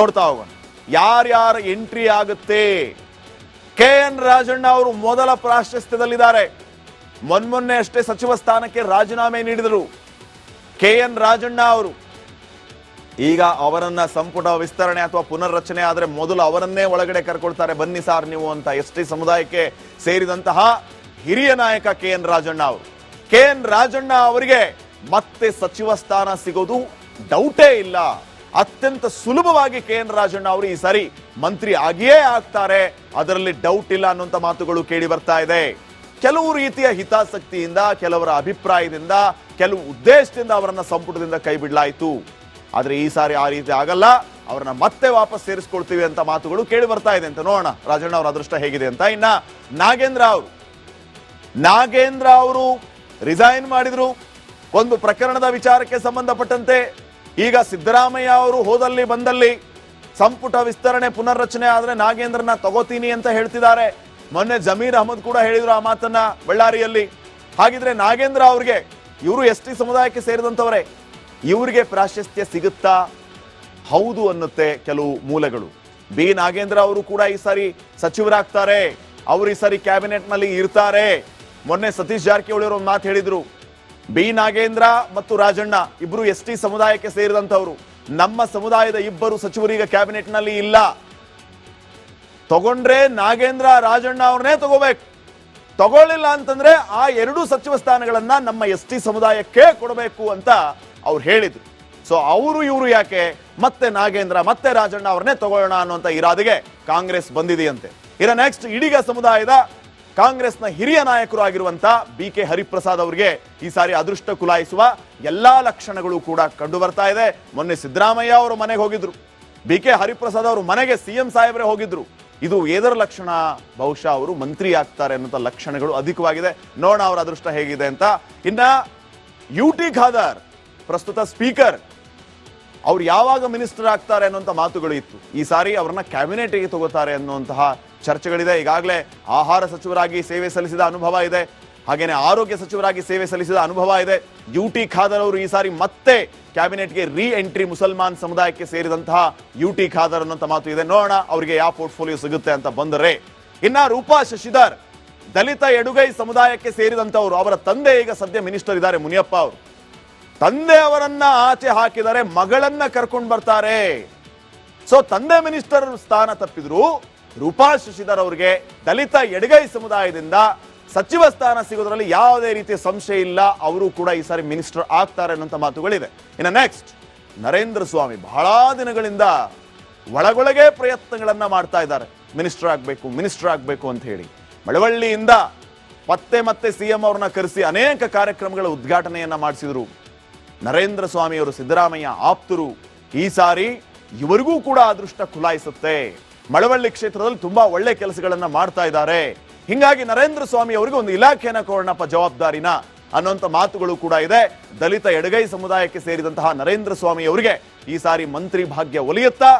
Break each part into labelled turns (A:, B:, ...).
A: ನೋಡ್ತಾ ಹೋಗೋಣ ಯಾರ್ಯಾರ ಎಂಟ್ರಿ ಆಗುತ್ತೆ. KN ರಾಜಣ್ಣ ಅವರು ಮೊದಲ ಪ್ರಾಶಸ್ತ್ಯದಲ್ಲಿದ್ದಾರೆ. ಮೊನ್ನೆ ಅಷ್ಟೇ ಸಚಿವ ಸ್ಥಾನಕ್ಕೆ ರಾಜೀನಾಮೆ ನೀಡಿದರು KN ರಾಜಣ್ಣ ಅವರು. ಈಗ ಅವರನ್ನ ಸಂಪುಟ ವಿಸ್ತರಣೆ ಅಥವಾ ಪುನರ್ರಚನೆ ಆದ್ರೆ ಮೊದಲು ಅವರನ್ನೇ ಒಳಗಡೆ ಕರ್ಕೊಳ್ತಾರೆ, ಬನ್ನಿ ಸಾರ್ ನೀವು ಅಂತ. ST ಸಮುದಾಯಕ್ಕೆ ಸೇರಿದಂತಹ ಹಿರಿಯ ನಾಯಕ KN ರಾಜಣ್ಣ ಅವರು. KN ರಾಜಣ್ಣ ಅವರಿಗೆ ಮತ್ತೆ ಸಚಿವ ಸ್ಥಾನ ಸಿಗೋದು ಡೌಟೇ ಇಲ್ಲ. ಅತ್ಯಂತ ಸುಲಭವಾಗಿ KN ರಾಜಣ್ಣ ಅವರು ಈ ಸಾರಿ ಮಂತ್ರಿ ಆಗಿಯೇ ಆಗ್ತಾರೆ, ಅದರಲ್ಲಿ ಡೌಟ್ ಇಲ್ಲ ಅನ್ನುವಂತ ಮಾತುಗಳು ಕೇಳಿ ಬರ್ತಾ ಇದೆ. ಕೆಲವು ರೀತಿಯ ಹಿತಾಸಕ್ತಿಯಿಂದ, ಕೆಲವರ ಅಭಿಪ್ರಾಯದಿಂದ, ಕೆಲವು ಉದ್ದೇಶದಿಂದ ಅವರನ್ನ ಸಂಪುಟದಿಂದ ಕೈ ಬಿಡಲಾಯಿತು. ಆದ್ರೆ ಈ ಸಾರಿ ಆ ರೀತಿ ಆಗಲ್ಲ, ಅವರನ್ನ ಮತ್ತೆ ವಾಪಸ್ ಸೇರಿಸ್ಕೊಳ್ತೀವಿ ಅಂತ ಮಾತುಗಳು ಕೇಳಿ ಬರ್ತಾ ಇದೆ ಅಂತ. ನೋಡೋಣ ರಾಜಣ್ಣ ಅವರ ಅದೃಷ್ಟ ಹೇಗಿದೆ ಅಂತ. ಇನ್ನ ನಾಗೇಂದ್ರ ಅವರು ರಿಸೈನ್ ಮಾಡಿದ್ರು ಒಂದು ಪ್ರಕರಣದ ವಿಚಾರಕ್ಕೆ ಸಂಬಂಧಪಟ್ಟಂತೆ. ಈಗ ಸಿದ್ದರಾಮಯ್ಯ ಅವರು ಹೋದಲ್ಲಿ ಬಂದಲ್ಲಿ ಸಂಪುಟ ವಿಸ್ತರಣೆ ಪುನರ್ರಚನೆ ಆದ್ರೆ ನಾಗೇಂದ್ರನ ತಗೋತೀನಿ ಅಂತ ಹೇಳ್ತಿದ್ದಾರೆ. ಮೊನ್ನೆ ಜಮೀರ್ ಅಹಮದ್ ಕೂಡ ಹೇಳಿದ್ರು ಆ ಮಾತನ್ನ ಬಳ್ಳಾರಿಯಲ್ಲಿ. ಹಾಗಿದ್ರೆ ನಾಗೇಂದ್ರ ಅವ್ರಿಗೆ, ಇವರು ST ಸಮುದಾಯಕ್ಕೆ ಸೇರಿದಂತವರೇ, ಇವರಿಗೆ ಪ್ರಾಶಸ್ತ್ಯ ಸಿಗುತ್ತಾ? ಹೌದು ಅನ್ನುತ್ತೆ ಕೆಲವು ಮೂಲಗಳು. ಬಿ ನಾಗೇಂದ್ರ ಅವರು ಕೂಡ ಈ ಸಾರಿ ಸಚಿವರಾಗ್ತಾರೆ, ಅವರು ಈ ಸಾರಿ ಕ್ಯಾಬಿನೆಟ್ ನಲ್ಲಿ ಇರ್ತಾರೆ. ಮೊನ್ನೆ ಸತೀಶ್ ಜಾರಕಿಹೊಳಿ ಅವರು ಒಂದು ಮಾತು ಹೇಳಿದ್ರು, ಬಿ ನಾಗೇಂದ್ರ ಮತ್ತು ರಾಜಣ್ಣ ಇಬ್ರು ST ಸಮುದಾಯಕ್ಕೆ ಸೇರಿದಂತವರು, ನಮ್ಮ ಸಮುದಾಯದ ಇಬ್ಬರು ಸಚಿವರೀಗ ಕ್ಯಾಬಿನೆಟ್ ನಲ್ಲಿ ಇಲ್ಲ. ತಗೊಂಡ್ರೆ ನಾಗೇಂದ್ರ ರಾಜಣ್ಣ ಅವ್ರನ್ನೇ ತಗೋಬೇಕು, ತಗೊಳ್ಳಿಲ್ಲ ಅಂತಂದ್ರೆ ಆ ಎರಡು ಸಚಿವ ಸ್ಥಾನಗಳನ್ನ ನಮ್ಮ ST ಸಮುದಾಯಕ್ಕೆ ಕೊಡಬೇಕು ಅಂತ ಅವ್ರು ಹೇಳಿದ್ರು. ಸೊ ಅವರು ಇವರು ಯಾಕೆ ಮತ್ತೆ ನಾಗೇಂದ್ರ ಮತ್ತೆ ರಾಜಣ್ಣ ಅವ್ರನ್ನೇ ತಗೊಳ್ಳೋಣ ಅನ್ನುವಂತ ಇರಾದಿಗೆ ಕಾಂಗ್ರೆಸ್ ಬಂದಿದೆಯಂತೆ. ಇನ್ನು ನೆಕ್ಸ್ಟ್ ಈಡಿಗ ಸಮುದಾಯದ ಕಾಂಗ್ರೆಸ್ನ ಹಿರಿಯ ನಾಯಕರು ಆಗಿರುವಂತ BK ಹರಿಪ್ರಸಾದ್ ಅವರಿಗೆ ಈ ಸಾರಿ ಅದೃಷ್ಟ ಕುಲಾಯಿಸುವ ಎಲ್ಲಾ ಲಕ್ಷಣಗಳು ಕೂಡ ಕಂಡು ಬರ್ತಾ ಇದೆ. ಮೊನ್ನೆ ಸಿದ್ದರಾಮಯ್ಯ ಅವರು ಮನೆಗೆ ಹೋಗಿದ್ರು, BK ಹರಿಪ್ರಸಾದ್ ಅವರು ಮನೆಗೆ CM ಸಾಹೇಬ್ರೆ ಹೋಗಿದ್ರು. ಇದು ಏದರ ಲಕ್ಷಣ? ಬಹುಶಃ ಅವರು ಮಂತ್ರಿ ಆಗ್ತಾರೆ ಅನ್ನುವಂಥ ಲಕ್ಷಣಗಳು ಅಧಿಕವಾಗಿದೆ. ನೋಡೋಣ ಅವರ ಅದೃಷ್ಟ ಹೇಗಿದೆ ಅಂತ. ಇನ್ನ UT ಖಾದರ್ ಪ್ರಸ್ತುತ ಸ್ಪೀಕರ್, ಅವ್ರು ಯಾವಾಗ ಮಿನಿಸ್ಟರ್ ಆಗ್ತಾರೆ ಅನ್ನುವಂಥ ಮಾತುಗಳು ಇತ್ತು. ಈ ಸಾರಿ ಅವರನ್ನ ಕ್ಯಾಬಿನೆಟ್ಗೆ ತಗೋತಾರೆ ಅನ್ನುವಂತಹ ಚರ್ಚೆಗಳಿದೆ. ಈಗಾಗಲೇ ಆಹಾರ ಸಚಿವರಾಗಿ ಸೇವೆ ಸಲ್ಲಿಸಿದ ಅನುಭವ ಇದೆ, ಹಾಗೇನೆ ಆರೋಗ್ಯ ಸಚಿವರಾಗಿ ಸೇವೆ ಸಲ್ಲಿಸಿದ ಅನುಭವ ಇದೆ. UT ಖಾದರ್ ಅವರು ಈ ಸಾರಿ ಮತ್ತೆ ಕ್ಯಾಬಿನೆಟ್ಗೆ ರೀ ಎಂಟ್ರಿ, ಮುಸಲ್ಮಾನ್ ಸಮುದಾಯಕ್ಕೆ ಸೇರಿದಂತಹ UT ಖಾದರ್ ಅನ್ನುವಂಥ ಮಾತು ಇದೆ. ನೋಡೋಣ ಅವರಿಗೆ ಯಾವ ಪೋರ್ಟ್ಫೋಲಿಯೋ ಸಿಗುತ್ತೆ ಅಂತ ಬಂದರೆ. ಇನ್ನ ರೂಪಾ ಶಶಿಧರ್ ದಲಿತ ಎಡುಗೈ ಸಮುದಾಯಕ್ಕೆ ಸೇರಿದಂತವರು, ಅವರ ತಂದೆ ಈಗ ಸದ್ಯ ಮಿನಿಸ್ಟರ್ ಇದ್ದಾರೆ ಮುನಿಯಪ್ಪ ಅವರು. ತಂದೆ ಅವರನ್ನ ಆಚೆ ಹಾಕಿದರೆ ಮಗಳನ್ನ ಕರ್ಕೊಂಡು ಬರ್ತಾರೆ. ಸೊ ತಂದೆ ಮಿನಿಸ್ಟರ್ ಸ್ಥಾನ ತಪ್ಪಿದ್ರು ರೂಪಾ ಶಶಿಧರ್ ಅವರಿಗೆ ದಲಿತ ಎಡಗೈ ಸಮುದಾಯದಿಂದ ಸಚಿವ ಸ್ಥಾನ ಸಿಗೋದ್ರಲ್ಲಿ ಯಾವುದೇ ರೀತಿಯ ಸಂಶಯ ಇಲ್ಲ, ಅವರು ಕೂಡ ಈ ಸಾರಿ ಮಿನಿಸ್ಟರ್ ಆಗ್ತಾರೆ ಅನ್ನೋಂಥ ಮಾತುಗಳಿದೆ. ಇನ್ನು ನೆಕ್ಸ್ಟ್ ನರೇಂದ್ರ ಸ್ವಾಮಿ ಬಹಳ ದಿನಗಳಿಂದ ಒಳಗೊಳಗೆ ಪ್ರಯತ್ನಗಳನ್ನ ಮಾಡ್ತಾ ಇದ್ದಾರೆ, ಮಿನಿಸ್ಟರ್ ಆಗ್ಬೇಕು ಅಂತ ಹೇಳಿ. ಮಳವಳ್ಳಿಯಿಂದ ಮತ್ತೆ CM ಅವ್ರನ್ನ ಕರೆಸಿ ಅನೇಕ ಕಾರ್ಯಕ್ರಮಗಳ ಉದ್ಘಾಟನೆಯನ್ನ ಮಾಡಿಸಿದ್ರು ನರೇಂದ್ರ ಸ್ವಾಮಿ ಅವರು, ಸಿದ್ದರಾಮಯ್ಯ ಆಪ್ತರು. ಈ ಸಾರಿ ಇವರಿಗೂ ಕೂಡ ಅದೃಷ್ಟ ಖುಲಾಯಿಸುತ್ತೆ. ಮಳವಳ್ಳಿ ಕ್ಷೇತ್ರದಲ್ಲಿ ತುಂಬಾ ಒಳ್ಳೆ ಕೆಲಸಗಳನ್ನ ಮಾಡ್ತಾ ಇದ್ದಾರೆ. ಹಿಂಗಾಗಿ ನರೇಂದ್ರ ಸ್ವಾಮಿ ಅವರಿಗೆ ಒಂದು ಇಲಾಖೆಯನ್ನ ಕೊಡೋಣಪ್ಪ ಜವಾಬ್ದಾರಿನ ಅನ್ನುವಂಥ ಮಾತುಗಳು ಕೂಡ ಇದೆ. ದಲಿತ ಎಡಗೈ ಸಮುದಾಯಕ್ಕೆ ಸೇರಿದಂತಹ ನರೇಂದ್ರ ಸ್ವಾಮಿ ಅವರಿಗೆ ಈ ಸಾರಿ ಮಂತ್ರಿ ಭಾಗ್ಯ ಒಲಿಯುತ್ತಾ?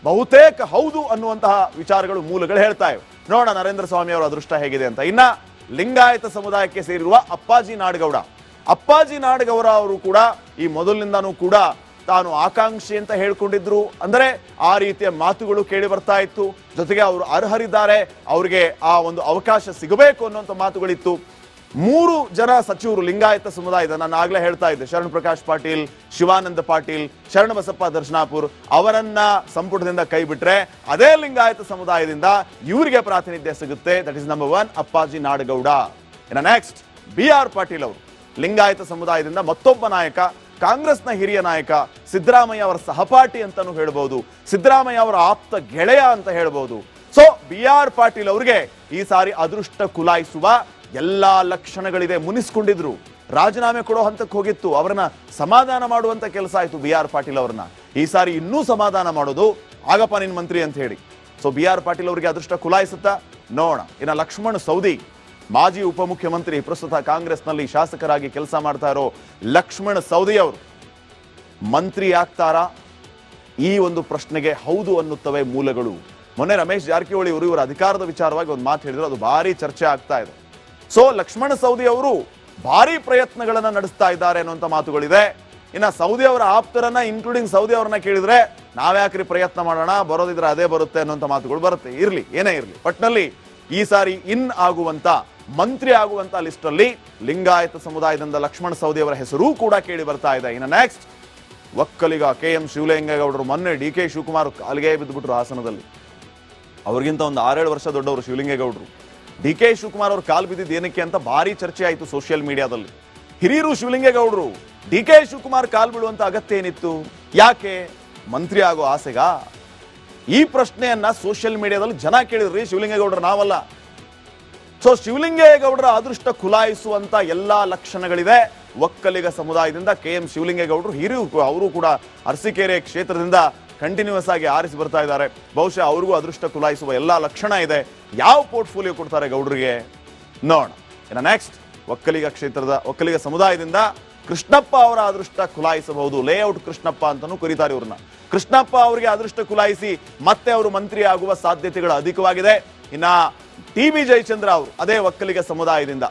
A: ಬಹುತೇಕ ಹೌದು ಅನ್ನುವಂತಹ ವಿಚಾರಗಳು, ಮೂಲಗಳು ಹೇಳ್ತಾ ಇವೆ. ನೋಡೋಣ ನರೇಂದ್ರ ಸ್ವಾಮಿ ಅವರ ಅದೃಷ್ಟ ಹೇಗಿದೆ ಅಂತ. ಇನ್ನ ಲಿಂಗಾಯತ ಸಮುದಾಯಕ್ಕೆ ಸೇರಿರುವ ಅಪ್ಪಾಜಿ ನಾಡಗೌಡ ಅವರು ಕೂಡ ಈ ಮೊದಲಿನಿಂದಾನೂ ಕೂಡ ತಾನು ಆಕಾಂಕ್ಷಿ ಅಂತ ಹೇಳ್ಕೊಂಡಿದ್ರು. ಅಂದರೆ ಆ ರೀತಿಯ ಮಾತುಗಳು ಕೇಳಿ ಬರ್ತಾ ಇತ್ತು. ಜೊತೆಗೆ ಅವರು ಅರ್ಹರಿದ್ದಾರೆ, ಅವರಿಗೆ ಆ ಒಂದು ಅವಕಾಶ ಸಿಗಬೇಕು ಅನ್ನುವಂಥ ಮಾತುಗಳಿತ್ತು. 3 ಜನ ಸಚಿವರು ಲಿಂಗಾಯತ ಸಮುದಾಯದ, ನಾನು ಆಗ್ಲೇ ಹೇಳ್ತಾ ಇದ್ದೆ, ಶರಣ್ ಪ್ರಕಾಶ್ ಪಾಟೀಲ್, ಶಿವಾನಂದ ಪಾಟೀಲ್, ಶರಣಬಸಪ್ಪ ದರ್ಶನಾಪುರ್ ಅವರನ್ನ ಸಂಪುಟದಿಂದ ಕೈ ಬಿಟ್ರೆ ಅದೇ ಲಿಂಗಾಯತ ಸಮುದಾಯದಿಂದ ಇವರಿಗೆ ಪ್ರಾತಿನಿಧ್ಯ ಸಿಗುತ್ತೆ. ದಟ್ ಇಸ್ ನಂಬರ್ 1 ಅಪ್ಪಾಜಿ ನಾಡಗೌಡ. ಇನ್ನು ನೆಕ್ಸ್ಟ್ BR ಪಾಟೀಲ್ ಅವರು ಲಿಂಗಾಯತ ಸಮುದಾಯದಿಂದ ಮತ್ತೊಬ್ಬ ನಾಯಕ, ಕಾಂಗ್ರೆಸ್ನ ಹಿರಿಯ ನಾಯಕ, ಸಿದ್ದರಾಮಯ್ಯ ಅವರ ಸಹಪಾಠಿ ಅಂತಾನು ಹೇಳ್ಬಹುದು, ಸಿದ್ದರಾಮಯ್ಯ ಅವರ ಆಪ್ತ ಗೆಳೆಯ ಅಂತ ಹೇಳ್ಬಹುದು. ಸೊ BR ಪಾಟೀಲ್ ಅವರಿಗೆ ಈ ಸಾರಿ ಅದೃಷ್ಟ ಕುಲಾಯಿಸುವ ಎಲ್ಲಾ ಲಕ್ಷಣಗಳಿದೆ. ಮುನಿಸ್ಕೊಂಡಿದ್ರು, ರಾಜೀನಾಮೆ ಕೊಡೋ ಹಂತಕ್ಕೆ ಹೋಗಿತ್ತು, ಅವರನ್ನ ಸಮಾಧಾನ ಮಾಡುವಂತ ಕೆಲಸ ಆಯ್ತು BR ಪಾಟೀಲ್ ಅವರನ್ನ. ಈ ಸಾರಿ ಇನ್ನೂ ಸಮಾಧಾನ ಮಾಡೋದು, ಆಗಪ್ಪ ನಿನ್ ಮಂತ್ರಿ ಅಂತ ಹೇಳಿ. ಸೊ BR ಪಾಟೀಲ್ ಅವರಿಗೆ ಅದೃಷ್ಟ ಕುಲಾಯಿಸುತ್ತಾ? ನೋಡೋಣ. ಇನ್ನು ಲಕ್ಷ್ಮಣ್ ಸವದಿ, ಮಾಜಿ ಉಪಮುಖ್ಯಮಂತ್ರಿ, ಪ್ರಸ್ತುತ ಕಾಂಗ್ರೆಸ್ನಲ್ಲಿ ಶಾಸಕರಾಗಿ ಕೆಲಸ ಮಾಡ್ತಾ ಇರೋ ಲಕ್ಷ್ಮಣ್ ಸವದಿ ಅವರು ಮಂತ್ರಿ ಆಗ್ತಾರಾ? ಈ ಒಂದು ಪ್ರಶ್ನೆಗೆ ಹೌದು ಅನ್ನುತ್ತವೆ ಮೂಲಗಳು. ಮೊನ್ನೆ ರಮೇಶ್ ಜಾರಕಿಹೊಳಿ ಅವರು ಇವರ ಅಧಿಕಾರದ ವಿಚಾರವಾಗಿ ಒಂದು ಮಾತು ಹೇಳಿದ್ರು, ಅದು ಭಾರಿ ಚರ್ಚೆ ಆಗ್ತಾ ಇದೆ. ಸೊ ಲಕ್ಷ್ಮಣ್ ಸವದಿ ಅವರು ಭಾರಿ ಪ್ರಯತ್ನಗಳನ್ನ ನಡೆಸ್ತಾ ಇದ್ದಾರೆ ಅನ್ನುವಂಥ ಮಾತುಗಳಿದೆ. ಇನ್ನು ಸೌದಿ ಅವರ ಆಪ್ತರನ್ನ, ಇನ್ಕ್ಲೂಡಿಂಗ್ ಸೌದಿ ಅವರನ್ನ ಕೇಳಿದ್ರೆ ನಾವ್ಯಾಕ್ರಿ ಪ್ರಯತ್ನ ಮಾಡೋಣ, ಬರೋದಿದ್ರೆ ಅದೇ ಬರುತ್ತೆ ಅನ್ನೋಂಥ ಮಾತುಗಳು ಬರುತ್ತೆ. ಇರ್ಲಿ, ಏನೇ ಇರ್ಲಿ, ಒಟ್ನಲ್ಲಿ ಈ ಸಾರಿ ಆಗುವಂತ ಮಂತ್ರಿ ಆಗುವಂತ ಲಿಸ್ಟ್ ಅಲ್ಲಿ ಲಿಂಗಾಯತ ಸಮುದಾಯದಿಂದ ಲಕ್ಷ್ಮಣ ಸವದಿ ಅವರ ಹೆಸರು ಕೂಡ ಕೇಳಿ ಬರ್ತಾ ಇದೆ. ಇನ್ನು ನೆಕ್ಸ್ಟ್ ಒಕ್ಕಲಿಗ KM ಶಿವಲಿಂಗೇಗೌಡರು ಮೊನ್ನೆ DK ಶಿವಕುಮಾರ್ ಕಾಲಿಗೆ ಬಿದ್ದುಬಿಟ್ರು ಹಾಸನದಲ್ಲಿ. ಅವ್ರಿಗಿಂತ ಒಂದು 6-7 ವರ್ಷ ದೊಡ್ಡವರು ಶಿವಲಿಂಗೇಗೌಡರು. DK ಶಿವಕುಮಾರ್ ಅವ್ರ ಕಾಲು ಬಿದ್ದಿದ್ದು ಏನಕ್ಕೆ ಅಂತ ಭಾರಿ ಚರ್ಚೆ ಆಯಿತು ಸೋಷಿಯಲ್ ಮೀಡಿಯಾದಲ್ಲಿ. ಹಿರಿಯರು ಶಿವಲಿಂಗೇಗೌಡರು, DK ಶಿವಕುಮಾರ್ ಕಾಲು ಬಿಡುವಂತ ಅಗತ್ಯ ಏನಿತ್ತು? ಯಾಕೆ? ಮಂತ್ರಿ ಆಗೋ ಆಸೆಗಾ? ಈ ಪ್ರಶ್ನೆಯನ್ನ ಸೋಷಿಯಲ್ ಮೀಡಿಯಾದಲ್ಲಿ ಜನ ಕೇಳಿದ್ರಿ, ಶಿವಲಿಂಗೇಗೌಡರು ನಾವಲ್ಲ. ಸೊ ಶಿವಲಿಂಗೇಗೌಡರ ಅದೃಷ್ಟ ಖುಲಾಯಿಸುವಂತ ಎಲ್ಲಾ ಲಕ್ಷಣಗಳಿದೆ. ಒಕ್ಕಲಿಗ ಸಮುದಾಯದಿಂದ KM ಶಿವಲಿಂಗೇಗೌಡರು ಹಿರಿಯರು, ಅವರು ಕೂಡ ಅರಸೀಕೆರೆ ಕ್ಷೇತ್ರದಿಂದ ಕಂಟಿನ್ಯೂಸ್ ಆಗಿ ಆರಿಸಿ ಬರ್ತಾ ಇದ್ದಾರೆ. ಬಹುಶಃ ಅವ್ರಿಗೂ ಅದೃಷ್ಟ ಖುಲಾಯಿಸುವ ಎಲ್ಲಾ ಲಕ್ಷಣ ಇದೆ. ಯಾವ ಪೋರ್ಟ್ಫೋಲಿಯೋ ಕೊಡ್ತಾರೆ ಗೌಡರಿಗೆ ನೋಡೋಣ. ಇನ್ನು ನೆಕ್ಸ್ಟ್ ಒಕ್ಕಲಿಗ ಸಮುದಾಯದಿಂದ ಕೃಷ್ಣಪ್ಪ ಅವರ ಅದೃಷ್ಟ ಖುಲಾಯಿಸಬಹುದು. ಲೇಔಟ್ ಕೃಷ್ಣಪ್ಪ ಅಂತಾನೂ ಕರೀತಾರೆ ಇವ್ರನ್ನ. ಕೃಷ್ಣಪ್ಪ ಅವರಿಗೆ ಅದೃಷ್ಟ ಖುಲಾಯಿಸಿ ಮತ್ತೆ ಅವರು ಮಂತ್ರಿ ಆಗುವ ಸಾಧ್ಯತೆಗಳು ಅಧಿಕವಾಗಿದೆ. ಇನ್ನ TB ಜಯಚಂದ್ರ ಅವರು ಅದೇ ಒಕ್ಕಲಿಗ ಸಮುದಾಯದಿಂದ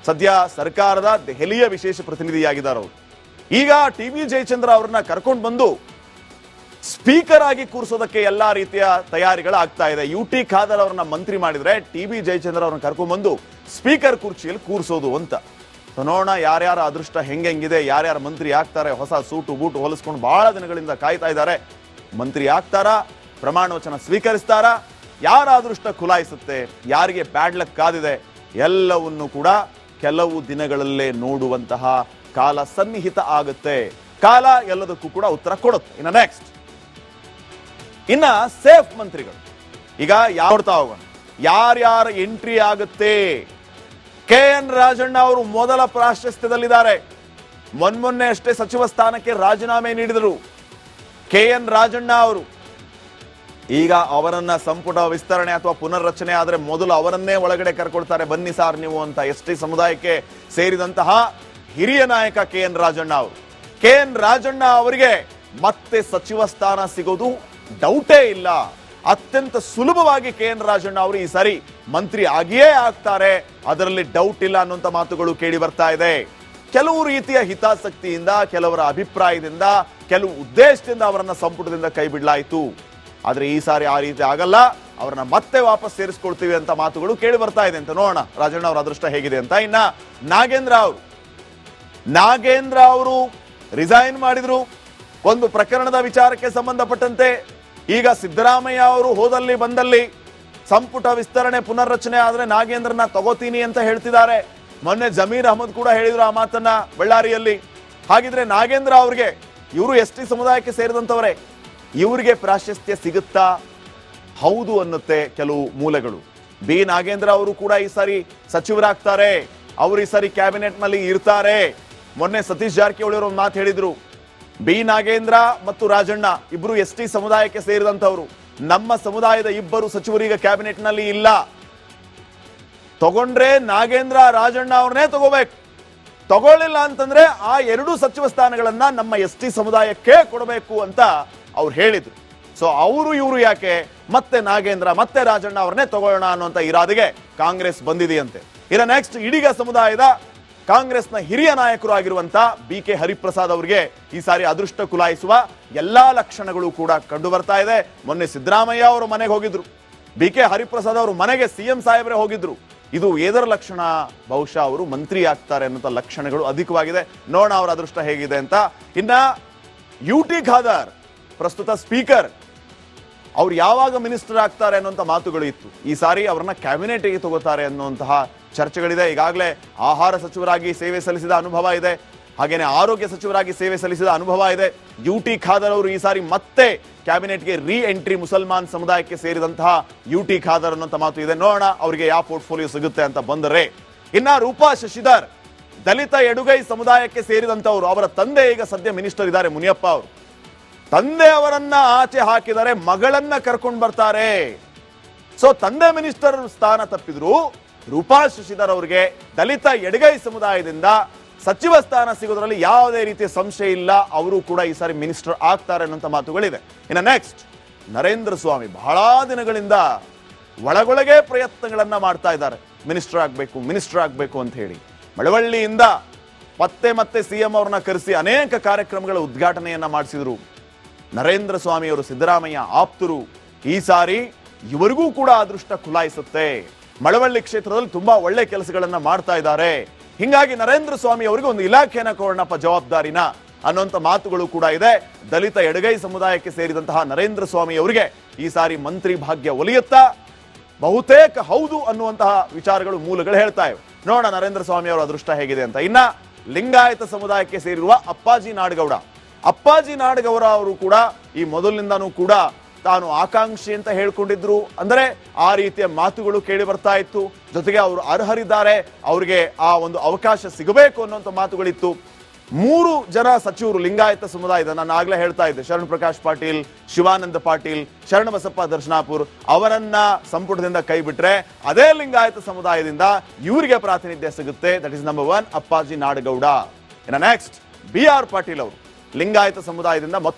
A: ಸದ್ಯ ಸರ್ಕಾರದ ದೆಹಲಿಯ ವಿಶೇಷ ಪ್ರತಿನಿಧಿಯಾಗಿದ್ದಾರೆ ಅವರು. ಈಗ TB ಜಯಚಂದ್ರ ಅವ್ರನ್ನ ಕರ್ಕೊಂಡು ಬಂದು ಸ್ಪೀಕರ್ ಆಗಿ ಕೂರಿಸೋದಕ್ಕೆ ಎಲ್ಲಾ ರೀತಿಯ ತಯಾರಿಗಳಾಗ್ತಾ ಇದೆ. UT ಖಾದರ್ ಅವ್ರನ್ನ ಮಂತ್ರಿ ಮಾಡಿದ್ರೆ TB ಜಯಚಂದ್ರ ಅವ್ರನ್ನ ಕರ್ಕೊಂಡು ಬಂದು ಸ್ಪೀಕರ್ ಕುರ್ಚಿಯಲ್ಲಿ ಕೂರಿಸೋದು ಅಂತ. ನೋಡೋಣ ಯಾರ್ಯಾರ ಅದೃಷ್ಟ ಹೆಂಗಿದೆ, ಯಾರ್ಯಾರ ಮಂತ್ರಿ ಆಗ್ತಾರೆ. ಹೊಸ ಸೂಟು ಬೂಟು ಹೊಲಿಸ್ಕೊಂಡು ಬಹಳ ದಿನಗಳಿಂದ ಕಾಯ್ತಾ ಇದ್ದಾರೆ. ಮಂತ್ರಿ ಆಗ್ತಾರಾ, ಪ್ರಮಾಣ ವಚನ ಸ್ವೀಕರಿಸ್ತಾರಾ, ಯಾರ ಅದೃಷ್ಟ ಖುಲಾಯಿಸುತ್ತೆ, ಯಾರಿಗೆ ಬ್ಯಾಡ್ ಲಕ್ ಕಾದಿದೆ, ಎಲ್ಲವನ್ನು ಕೂಡ ಕೆಲವು ದಿನಗಳಲ್ಲೇ ನೋಡುವಂತಹ ಕಾಲ ಸನ್ನಿಹಿತ ಆಗುತ್ತೆ. ಕಾಲ ಎಲ್ಲದಕ್ಕೂ ಕೂಡ ಉತ್ತರ ಕೊಡುತ್ತೆ. ಇನ್ನು ನೆಕ್ಸ್ಟ್ ಸೇಫ್ ಮಂತ್ರಿಗಳು ಈಗ ನೋಡ್ತಾ ಹೋಗೋಣ ಯಾರ್ಯಾರ ಎಂಟ್ರಿ ಆಗುತ್ತೆ. KN ರಾಜಣ್ಣ ಅವರು ಮೊದಲ ಪ್ರಾಶಸ್ತ್ಯದಲ್ಲಿದ್ದಾರೆ. ಮೊನ್ನೆ ಅಷ್ಟೇ ಸಚಿವ ಸ್ಥಾನಕ್ಕೆ ರಾಜೀನಾಮೆ ನೀಡಿದರು KN ರಾಜಣ್ಣ ಅವರು. ಈಗ ಅವರನ್ನ ಸಂಪುಟ ವಿಸ್ತರಣೆ ಅಥವಾ ಪುನರ್ರಚನೆ ಆದ್ರೆ ಮೊದಲು ಅವರನ್ನೇ ಒಳಗಡೆ ಕರ್ಕೊಳ್ತಾರೆ. ಬನ್ನಿ ಸಾರ್ ನೀವು ಅಂತ ST ಸಮುದಾಯಕ್ಕೆ ಸೇರಿದಂತಹ ಹಿರಿಯ ನಾಯಕ KN ರಾಜಣ್ಣ ಅವರು. KN ರಾಜಣ್ಣ ಅವರಿಗೆ ಮತ್ತೆ ಸಚಿವ ಸ್ಥಾನ ಸಿಗೋದು ಡೌಟೇ ಇಲ್ಲ. ಅತ್ಯಂತ ಸುಲಭವಾಗಿ KN ರಾಜಣ್ಣ ಅವರು ಈ ಸಾರಿ ಮಂತ್ರಿ ಆಗಿಯೇ ಆಗ್ತಾರೆ, ಅದರಲ್ಲಿ ಡೌಟ್ ಇಲ್ಲ ಅನ್ನುವಂತ ಮಾತುಗಳು ಕೇಳಿ ಬರ್ತಾ ಇದೆ. ಕೆಲವು ರೀತಿಯ ಹಿತಾಸಕ್ತಿಯಿಂದ, ಕೆಲವರ ಅಭಿಪ್ರಾಯದಿಂದ, ಕೆಲವು ಉದ್ದೇಶದಿಂದ ಅವರನ್ನ ಸಂಪುಟದಿಂದ ಕೈ ಬಿಡಲಾಯಿತು. ಆದ್ರೆ ಈ ಸಾರಿ ಆ ರೀತಿ ಆಗಲ್ಲ, ಅವರನ್ನ ಮತ್ತೆ ವಾಪಸ್ ಸೇರಿಸ್ಕೊಳ್ತೀವಿ ಅಂತ ಮಾತುಗಳು ಕೇಳಿ ಬರ್ತಾ ಇದೆ ಅಂತ. ನೋಡೋಣ ರಾಜಣ್ಣ ಅವರ ಅದೃಷ್ಟ ಹೇಗಿದೆ ಅಂತ. ಇನ್ನ ನಾಗೇಂದ್ರ ಅವರು ರಿಸೈನ್ ಮಾಡಿದ್ರು ಒಂದು ಪ್ರಕರಣದ ವಿಚಾರಕ್ಕೆ ಸಂಬಂಧಪಟ್ಟಂತೆ. ಈಗ ಸಿದ್ದರಾಮಯ್ಯ ಅವರು ಹೋದಲ್ಲಿ ಬಂದಲ್ಲಿ ಸಂಪುಟ ವಿಸ್ತರಣೆ ಪುನರ್ರಚನೆ ಆದ್ರೆ ನಾಗೇಂದ್ರನ ತಗೋತೀನಿ ಅಂತ ಹೇಳ್ತಿದ್ದಾರೆ. ಮೊನ್ನೆ ಜಮೀರ್ ಅಹಮದ್ ಕೂಡ ಹೇಳಿದ್ರು ಆ ಮಾತನ್ನ ಬಳ್ಳಾರಿಯಲ್ಲಿ. ಹಾಗಿದ್ರೆ ನಾಗೇಂದ್ರ ಅವ್ರಿಗೆ, ಇವರು ST ಸಮುದಾಯಕ್ಕೆ ಸೇರಿದಂತವರೇ, ಇವರಿಗೆ ಪ್ರಾಶಸ್ತ್ಯ ಸಿಗುತ್ತಾ? ಹೌದು ಅನ್ನುತ್ತೆ ಕೆಲವು ಮೂಲಗಳು. B ನಾಗೇಂದ್ರ ಅವರು ಕೂಡ ಈ ಸಾರಿ ಸಚಿವರಾಗ್ತಾರೆ, ಅವರು ಈ ಸಾರಿ ಕ್ಯಾಬಿನೆಟ್ ನಲ್ಲಿ ಇರ್ತಾರೆ. ಮೊನ್ನೆ ಸತೀಶ್ ಜಾರಕಿಹೊಳಿ ಅವರು ಒಂದು ಮಾತು ಹೇಳಿದ್ರು, B ನಾಗೇಂದ್ರ ಮತ್ತು ರಾಜಣ್ಣ ಇಬ್ರು ST ಸಮುದಾಯಕ್ಕೆ ಸೇರಿದಂತವರು. ನಮ್ಮ ಸಮುದಾಯದ ಇಬ್ಬರು ಸಚಿವರೀಗ ಕ್ಯಾಬಿನೆಟ್ ನಲ್ಲಿ ಇಲ್ಲ. ತಗೊಂಡ್ರೆ ನಾಗೇಂದ್ರ ರಾಜಣ್ಣ ಅವ್ರನ್ನೇ ತಗೋಬೇಕು. ತಗೊಳ್ಳಿಲ್ಲ ಅಂತಂದ್ರೆ ಆ 2 ಸಚಿವ ಸ್ಥಾನಗಳನ್ನ ನಮ್ಮ ST ಸಮುದಾಯಕ್ಕೆ ಕೊಡಬೇಕು ಅಂತ ಅವ್ರು ಹೇಳಿದ್ರು. ಸೊ ಇವರು ಯಾಕೆ ಮತ್ತೆ ನಾಗೇಂದ್ರ ಮತ್ತೆ ರಾಜಣ್ಣ ಅವ್ರನ್ನೇ ತಗೊಳ್ಳೋಣ ಅನ್ನುವಂತ ಇರಾದಿಗೆ ಕಾಂಗ್ರೆಸ್ ಬಂದಿದೆಯಂತೆ. ಇನ್ನು ನೆಕ್ಸ್ಟ್ ಈಡಿಗ ಸಮುದಾಯದ ಕಾಂಗ್ರೆಸ್ನ ಹಿರಿಯ ನಾಯಕರು ಆಗಿರುವಂತ BK ಹರಿಪ್ರಸಾದ್ ಅವರಿಗೆ ಈ ಸಾರಿ ಅದೃಷ್ಟ ಖುಲಾಯಿಸುವ ಎಲ್ಲಾ ಲಕ್ಷಣಗಳು ಕೂಡ ಕಂಡು ಬರ್ತಾ ಇದೆ. ಮೊನ್ನೆ ಸಿದ್ದರಾಮಯ್ಯ ಅವರು ಮನೆಗೆ ಹೋಗಿದ್ರು, BK ಹರಿಪ್ರಸಾದ್ ಅವರು ಮನೆಗೆ CM ಸಾಹೇಬ್ರೆ ಹೋಗಿದ್ರು. ಇದು ಏದರ ಲಕ್ಷಣ? ಬಹುಶಃ ಅವರು ಮಂತ್ರಿ ಆಗ್ತಾರೆ ಅನ್ನೋ ಲಕ್ಷಣಗಳು ಅಧಿಕವಾಗಿದೆ. ನೋಡೋಣ ಅವರ ಅದೃಷ್ಟ ಹೇಗಿದೆ ಅಂತ. ಇನ್ನ UT ಖಾದರ್ ಪ್ರಸ್ತುತ ಸ್ಪೀಕರ್, ಅವ್ರು ಯಾವಾಗ ಮಿನಿಸ್ಟರ್ ಆಗ್ತಾರೆ ಅನ್ನುವಂಥ ಮಾತುಗಳು ಇತ್ತು. ಈ ಸಾರಿ ಅವರನ್ನ ಕ್ಯಾಬಿನೆಟ್ಗೆ ತಗೋತಾರೆ ಅನ್ನುವಂತಹ ಚರ್ಚೆಗಳಿದೆ. ಈಗಾಗಲೇ ಆಹಾರ ಸಚಿವರಾಗಿ ಸೇವೆ ಸಲ್ಲಿಸಿದ ಅನುಭವ ಇದೆ, ಹಾಗೇನೆ ಆರೋಗ್ಯ ಸಚಿವರಾಗಿ ಸೇವೆ ಸಲ್ಲಿಸಿದ ಅನುಭವ ಇದೆ. UT ಖಾದರ್ ಅವರು ಈ ಸಾರಿ ಮತ್ತೆ ಕ್ಯಾಬಿನೆಟ್ಗೆ ರೀ ಎಂಟ್ರಿ, ಮುಸಲ್ಮಾನ್ ಸಮುದಾಯಕ್ಕೆ ಸೇರಿದಂತಹ UT ಖಾದರ್ ಅನ್ನುವಂಥ ಮಾತು ಇದೆ. ನೋಡೋಣ ಅವರಿಗೆ ಯಾವ ಪೋರ್ಟ್ಫೋಲಿಯೋ ಸಿಗುತ್ತೆ ಅಂತ ಬಂದರೆ. ಇನ್ನ ರೂಪಾ ಶಶಿಧರ್ ದಲಿತ ಎಡುಗೈ ಸಮುದಾಯಕ್ಕೆ ಸೇರಿದಂತವರು. ಅವರ ತಂದೆ ಈಗ ಸದ್ಯ ಮಿನಿಸ್ಟರ್ ಇದ್ದಾರೆ, ಮುನಿಯಪ್ಪ ಅವರು. ತಂದೆ ಅವರನ್ನ ಆಚೆ ಹಾಕಿದರೆ ಮಗಳನ್ನ ಕರ್ಕೊಂಡು ಬರ್ತಾರೆ. ಸೊ ತಂದೆ ಮಿನಿಸ್ಟರ್ ಸ್ಥಾನ ತಪ್ಪಿದ್ರು ರೂಪಾ ಶಶಿಧರ್ ಅವರಿಗೆ ದಲಿತ ಎಡಗೈ ಸಮುದಾಯದಿಂದ ಸಚಿವ ಸ್ಥಾನ ಸಿಗೋದ್ರಲ್ಲಿ ಯಾವುದೇ ರೀತಿಯ ಸಂಶಯ ಇಲ್ಲ. ಅವರು ಕೂಡ ಈ ಸಾರಿ ಮಿನಿಸ್ಟರ್ ಆಗ್ತಾರೆ ಅನ್ನೋಂಥ ಮಾತುಗಳಿದೆ. ಇನ್ನು ನೆಕ್ಸ್ಟ್ ನರೇಂದ್ರ ಸ್ವಾಮಿ ಬಹಳ ದಿನಗಳಿಂದ ಒಳಗೊಳಗೆ ಪ್ರಯತ್ನಗಳನ್ನ ಮಾಡ್ತಾ ಇದ್ದಾರೆ, ಮಿನಿಸ್ಟರ್ ಆಗ್ಬೇಕು ಅಂತ ಹೇಳಿ. ಮಳವಳ್ಳಿಯಿಂದ ಮತ್ತೆ CM ಅವ್ರನ್ನ ಕರೆಸಿ ಅನೇಕ ಕಾರ್ಯಕ್ರಮಗಳ ಉದ್ಘಾಟನೆಯನ್ನ ಮಾಡಿಸಿದ್ರು. ನರೇಂದ್ರ ಸ್ವಾಮಿ ಅವರು ಸಿದ್ದರಾಮಯ್ಯ ಆಪ್ತರು. ಈ ಸಾರಿ ಇವರಿಗೂ ಕೂಡ ಅದೃಷ್ಟ ಖುಲಾಯಿಸುತ್ತೆ. ಮಳವಳ್ಳಿ ಕ್ಷೇತ್ರದಲ್ಲಿ ತುಂಬಾ ಒಳ್ಳೆ ಕೆಲಸಗಳನ್ನ ಮಾಡ್ತಾ ಇದ್ದಾರೆ. ಹಿಂಗಾಗಿ ನರೇಂದ್ರ ಸ್ವಾಮಿ ಅವರಿಗೆ ಒಂದು ಇಲಾಖೆಯನ್ನ ಕೊಡೋಣಪ್ಪ ಜವಾಬ್ದಾರಿನ ಅನ್ನುವಂಥ ಮಾತುಗಳು ಕೂಡ ಇದೆ. ದಲಿತ ಎಡಗೈ ಸಮುದಾಯಕ್ಕೆ ಸೇರಿದಂತಹ ನರೇಂದ್ರ ಸ್ವಾಮಿ ಅವರಿಗೆ ಈ ಸಾರಿ ಮಂತ್ರಿ ಭಾಗ್ಯ ಒಲಿಯುತ್ತಾ? ಬಹುತೇಕ ಹೌದು ಅನ್ನುವಂತಹ ವಿಚಾರಗಳು ಮೂಲಗಳು ಹೇಳ್ತಾ ಇವೆ. ನೋಡೋಣ ನರೇಂದ್ರ ಸ್ವಾಮಿ ಅವರ ಅದೃಷ್ಟ ಹೇಗಿದೆ ಅಂತ. ಇನ್ನ ಲಿಂಗಾಯತ ಸಮುದಾಯಕ್ಕೆ ಸೇರಿರುವ ಅಪ್ಪಾಜಿ ನಾಡಗೌಡ ಅವರು ಕೂಡ ಈ ಮೊದಲಿನಿಂದಾನೂ ಕೂಡ ತಾನು ಆಕಾಂಕ್ಷಿ ಅಂತ ಹೇಳ್ಕೊಂಡಿದ್ರು. ಅಂದರೆ ಆ ರೀತಿಯ ಮಾತುಗಳು ಕೇಳಿ ಬರ್ತಾ ಇತ್ತು. ಜೊತೆಗೆ ಅವರು ಅರ್ಹರಿದ್ದಾರೆ, ಅವರಿಗೆ ಆ ಒಂದು ಅವಕಾಶ ಸಿಗಬೇಕು ಅನ್ನುವಂಥ ಮಾತುಗಳಿತ್ತು. 3 ಜನ ಸಚಿವರು ಲಿಂಗಾಯತ ಸಮುದಾಯದ, ನಾನು ಆಗ್ಲೇ ಹೇಳ್ತಾ ಇದ್ದೆ, ಶರಣ್ ಪ್ರಕಾಶ್ ಪಾಟೀಲ್, ಶಿವಾನಂದ ಪಾಟೀಲ್, ಶರಣಬಸಪ್ಪ ದರ್ಶನಾಪುರ್ ಅವರನ್ನ ಸಂಪುಟದಿಂದ ಕೈ ಬಿಟ್ರೆ ಅದೇ ಲಿಂಗಾಯತ ಸಮುದಾಯದಿಂದ ಇವರಿಗೆ ಪ್ರಾತಿನಿಧ್ಯ ಸಿಗುತ್ತೆ. ದಟ್ ಇಸ್ ನಂಬರ್ 1 ಅಪ್ಪಾಜಿ ನಾಡಗೌಡ. ಇನ್ನು ನೆಕ್ಸ್ಟ್ BR ಪಾಟೀಲ್ ಅವರು ಲಿಂಗಾಯತ ಸಮುದಾಯದಿಂದ